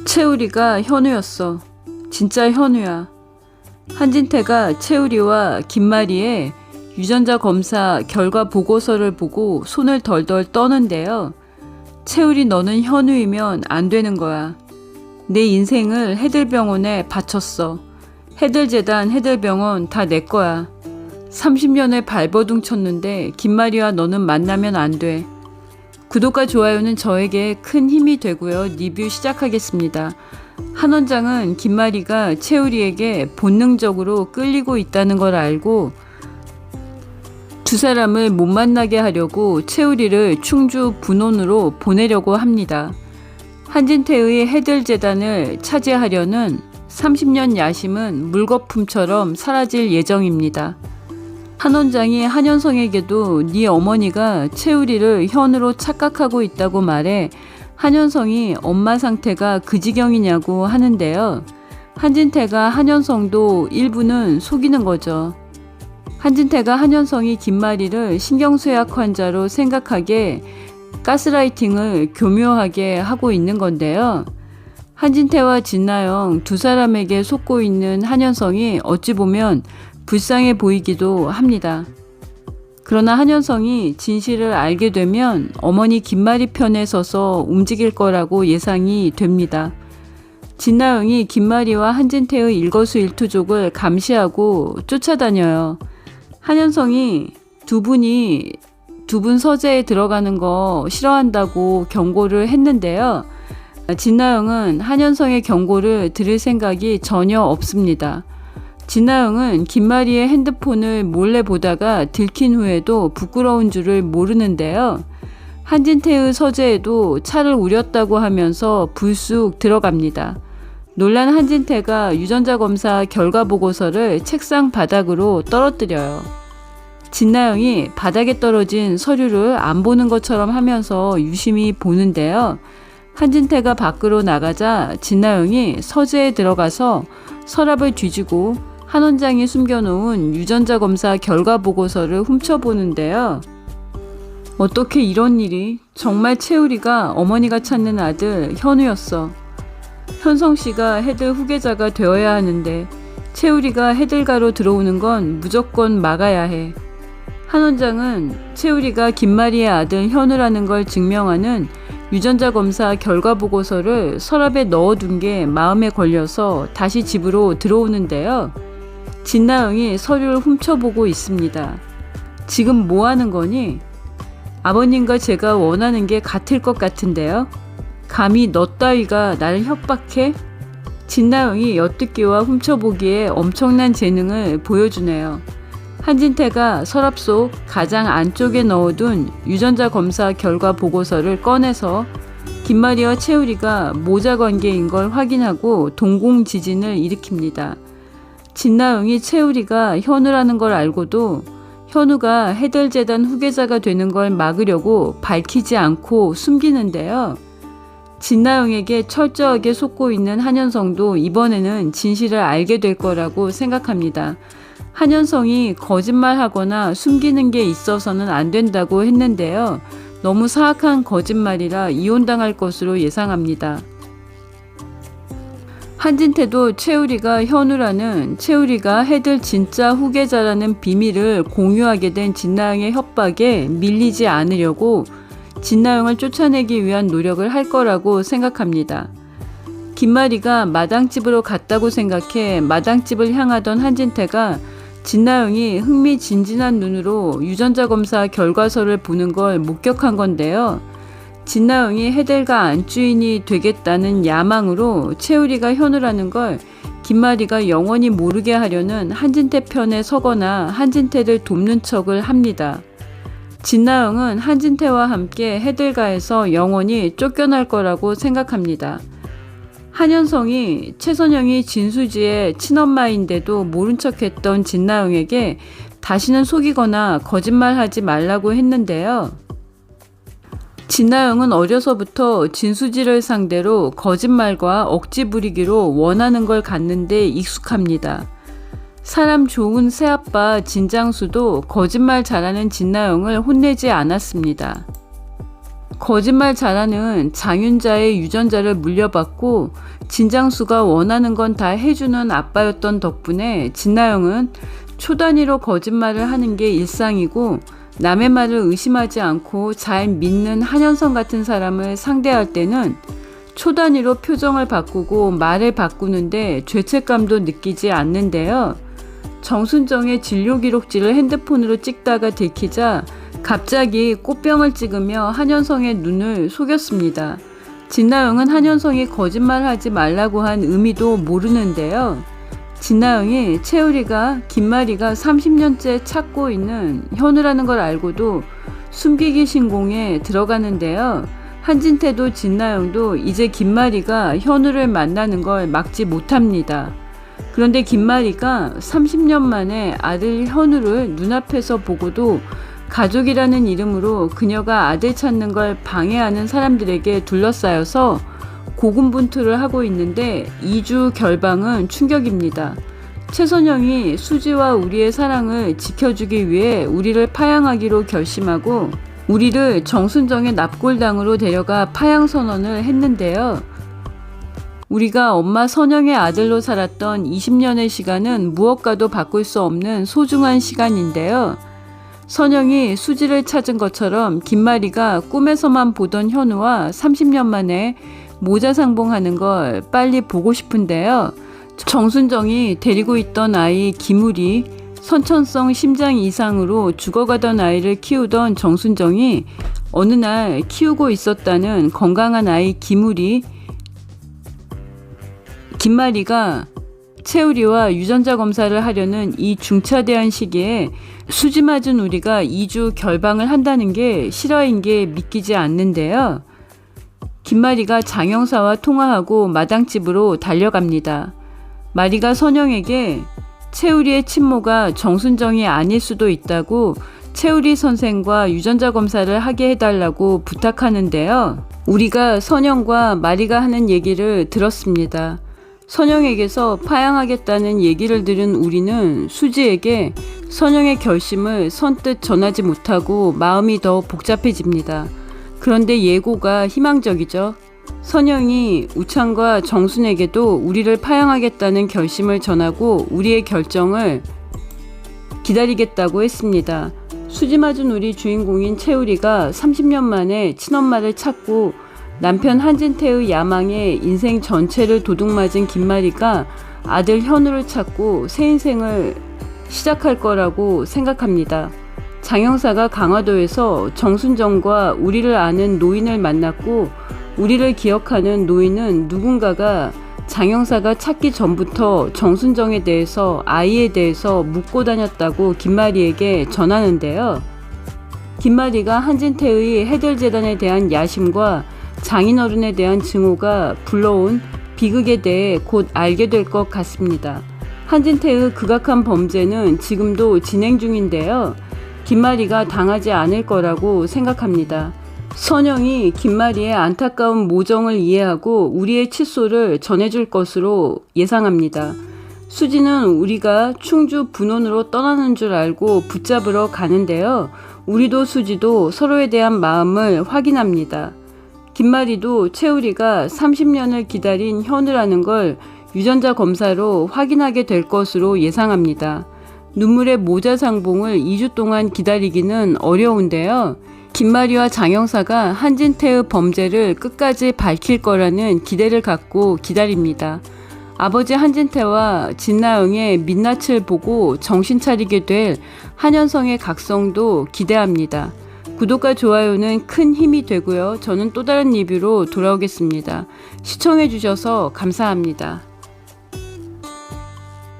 채우리가 현우였어. 진짜 현우야. 한진태가 채우리와 김마리의 유전자 검사 결과 보고서를 보고 손을 덜덜 떠는데요. 채우리, 너는 현우이면 안 되는 거야. 내 인생을 해들병원에 바쳤어. 해들재단, 해들병원 다 내 거야. 30년을 발버둥 쳤는데 김마리와 너는 만나면 안 돼. 구독과 좋아요는 저에게 큰 힘이 되고요. 리뷰 시작하겠습니다. 한 원장은 김마리가 채우리에게 본능적으로 끌리고 있다는 걸 알고 두 사람을 못 만나게 하려고 채우리를 충주 분원으로 보내려고 합니다. 한진태의 해들재단을 차지하려는 30년 야심은 물거품처럼 사라질 예정입니다. 한 원장이 한현성에게도 네 어머니가 채우리를 현우로 착각하고 있다고 말해 한현성이 엄마 상태가 그 지경이냐고 하는데요. 한진태가 한현성도 일부는 속이는 거죠. 한진태가 한현성이 김마리를 신경쇠약 환자로 생각하게 가스라이팅을 교묘하게 하고 있는 건데요. 한진태와 진나영 두 사람에게 속고 있는 한현성이 어찌 보면 불쌍해 보이기도 합니다. 그러나 한현성이 진실을 알게 되면 어머니 김마리 편에 서서 움직일 거라고 예상이 됩니다. 진나영이 김마리와 한진태의 일거수일투족을 감시하고 쫓아다녀요. 한현성이 두 분 서재에 들어가는 거 싫어한다고 경고를 했는데요. 진나영은 한현성의 경고를 들을 생각이 전혀 없습니다. 진나영은 김마리의 핸드폰을 몰래 보다가 들킨 후에도 부끄러운 줄을 모르는데요. 한진태의 서재에도 차를 우렸다고 하면서 불쑥 들어갑니다. 놀란 한진태가 유전자 검사 결과 보고서를 책상 바닥으로 떨어뜨려요. 진나영이 바닥에 떨어진 서류를 안 보는 것처럼 하면서 유심히 보는데요. 한진태가 밖으로 나가자 진나영이 서재에 들어가서 서랍을 뒤지고 한 원장이 숨겨놓은 유전자 검사 결과 보고서를 훔쳐보는데요. 어떻게 이런 일이? 정말 채우리가 어머니가 찾는 아들 현우였어. 현성 씨가 해들 후계자가 되어야 하는데 채우리가 해들가로 들어오는 건 무조건 막아야 해. 한 원장은 채우리가 김마리의 아들 현우라는 걸 증명하는 유전자 검사 결과 보고서를 서랍에 넣어둔 게 마음에 걸려서 다시 집으로 들어오는데요. 진나영이 서류를 훔쳐보고 있습니다. 지금 뭐 하는 거니? 아버님과 제가 원하는 게 같을 것 같은데요. 감히 너 따위가 나를 협박해? 진나영이 엿듣기와 훔쳐보기에 엄청난 재능을 보여주네요. 한진태가 서랍 속 가장 안쪽에 넣어둔 유전자 검사 결과 보고서를 꺼내서 김마리와 채우리가 모자 관계인 걸 확인하고 동공지진을 일으킵니다. 진나영이 채우리가 현우라는 걸 알고도 현우가 해들재단 후계자가 되는 걸 막으려고 밝히지 않고 숨기는데요. 진나영에게 철저하게 속고 있는 한현성도 이번에는 진실을 알게 될 거라고 생각합니다. 한현성이 거짓말하거나 숨기는 게 있어서는 안 된다고 했는데요. 너무 사악한 거짓말이라 이혼당할 것으로 예상합니다. 한진태도 채우리가 현우라는, 채우리가 해들 진짜 후계자라는 비밀을 공유하게 된 진나영의 협박에 밀리지 않으려고 진나영을 쫓아내기 위한 노력을 할 거라고 생각합니다. 김마리가 마당집으로 갔다고 생각해 마당집을 향하던 한진태가 진나영이 흥미진진한 눈으로 유전자 검사 결과서를 보는 걸 목격한 건데요. 진나영이 해들가 안주인이 되겠다는 야망으로 채우리가 현우라는 걸 김마리가 영원히 모르게 하려는 한진태 편에 서거나 한진태를 돕는 척을 합니다. 진나영은 한진태와 함께 해들가에서 영원히 쫓겨날 거라고 생각합니다. 한현성이 최선영이 진수지의 친엄마인데도 모른 척했던 진나영에게 다시는 속이거나 거짓말하지 말라고 했는데요. 진나영은 어려서부터 진수지를 상대로 거짓말과 억지 부리기로 원하는 걸 갖는데 익숙합니다. 사람 좋은 새아빠 진장수도 거짓말 잘하는 진나영을 혼내지 않았습니다. 거짓말 잘하는 장윤자의 유전자를 물려받고 진장수가 원하는 건 다 해주는 아빠였던 덕분에 진나영은 초 단위로 거짓말을 하는 게 일상이고 남의 말을 의심하지 않고 잘 믿는 한현성 같은 사람을 상대할 때는 초 단위로 표정을 바꾸고 말을 바꾸는데 죄책감도 느끼지 않는데요. 정순정의 진료 기록지를 핸드폰으로 찍다가 들키자 갑자기 꽃병을 찍으며 한현성의 눈을 속였습니다. 진나영은 한현성이 거짓말하지 말라고 한 의미도 모르는데요. 진나영이 채우리가 김마리가 30년째 찾고 있는 현우라는 걸 알고도 숨기기 신공에 들어가는데요. 한진태도 진나영도 이제 김마리가 현우를 만나는 걸 막지 못합니다. 그런데 김마리가 30년 만에 아들 현우를 눈앞에서 보고도 가족이라는 이름으로 그녀가 아들 찾는 걸 방해하는 사람들에게 둘러싸여서 고군분투를 하고 있는데 2주 결방은 충격입니다. 최선영이 수지와 우리의 사랑을 지켜주기 위해 우리를 파양하기로 결심하고 우리를 정순정의 납골당으로 데려가 파양선언을 했는데요. 우리가 엄마 선영의 아들로 살았던 20년의 시간은 무엇과도 바꿀 수 없는 소중한 시간인데요. 선영이 수지를 찾은 것처럼 김마리가 꿈에서만 보던 현우와 30년 만에 모자상봉하는 걸 빨리 보고 싶은데요. 정순정이 데리고 있던 아이 김우리, 선천성 심장 이상으로 죽어가던 아이를 키우던 정순정이 어느 날 키우고 있었다는 건강한 아이 김우리, 김마리가 채우리와 유전자 검사를 하려는 이 중차대한 시기에 수지 맞은 우리가 2주 결방을 한다는 게 실화인 게 믿기지 않는데요. 김마리가 장영사와 통화하고 마당집으로 달려갑니다. 마리가 선영에게 채우리의 친모가 정순정이 아닐 수도 있다고 채우리 선생과 유전자 검사를 하게 해달라고 부탁하는데요. 우리가 선영과 마리가 하는 얘기를 들었습니다. 선영에게서 파양하겠다는 얘기를 들은 우리는 수지에게 선영의 결심을 선뜻 전하지 못하고 마음이 더 복잡해집니다. 그런데 예고가 희망적이죠. 선영이 우창과 정순에게도 우리를 파양하겠다는 결심을 전하고 우리의 결정을 기다리겠다고 했습니다. 수지 맞은 우리 주인공인 채우리가 30년 만에 친엄마를 찾고 남편 한진태의 야망에 인생 전체를 도둑맞은 김마리가 아들 현우를 찾고 새 인생을 시작할 거라고 생각합니다. 장영사가 강화도에서 정순정과 우리를 아는 노인을 만났고 우리를 기억하는 노인은 누군가가 장영사가 찾기 전부터 정순정에 대해서 아이에 대해서 묻고 다녔다고 김마리에게 전하는데요. 김마리가 한진태의 해결재단에 대한 야심과 장인어른에 대한 증오가 불러온 비극에 대해 곧 알게 될 것 같습니다. 한진태의 극악한 범죄는 지금도 진행 중인데요. 김마리가 당하지 않을 거라고 생각합니다. 선영이 김마리의 안타까운 모정을 이해하고 우리의 칫솔을 전해줄 것으로 예상합니다. 수지는 우리가 충주 분원으로 떠나는 줄 알고 붙잡으러 가는데요. 우리도 수지도 서로에 대한 마음을 확인합니다. 김마리도 채우리가 30년을 기다린 현우라는 걸 유전자 검사로 확인하게 될 것으로 예상합니다. 눈물의 모자상봉을 2주 동안 기다리기는 어려운데요. 김마리와 장영사가 한진태의 범죄를 끝까지 밝힐 거라는 기대를 갖고 기다립니다. 아버지 한진태와 진나영의 민낯을 보고 정신 차리게 될 한현성의 각성도 기대합니다. 구독과 좋아요는 큰 힘이 되고요. 저는 또 다른 리뷰로 돌아오겠습니다. 시청해주셔서 감사합니다.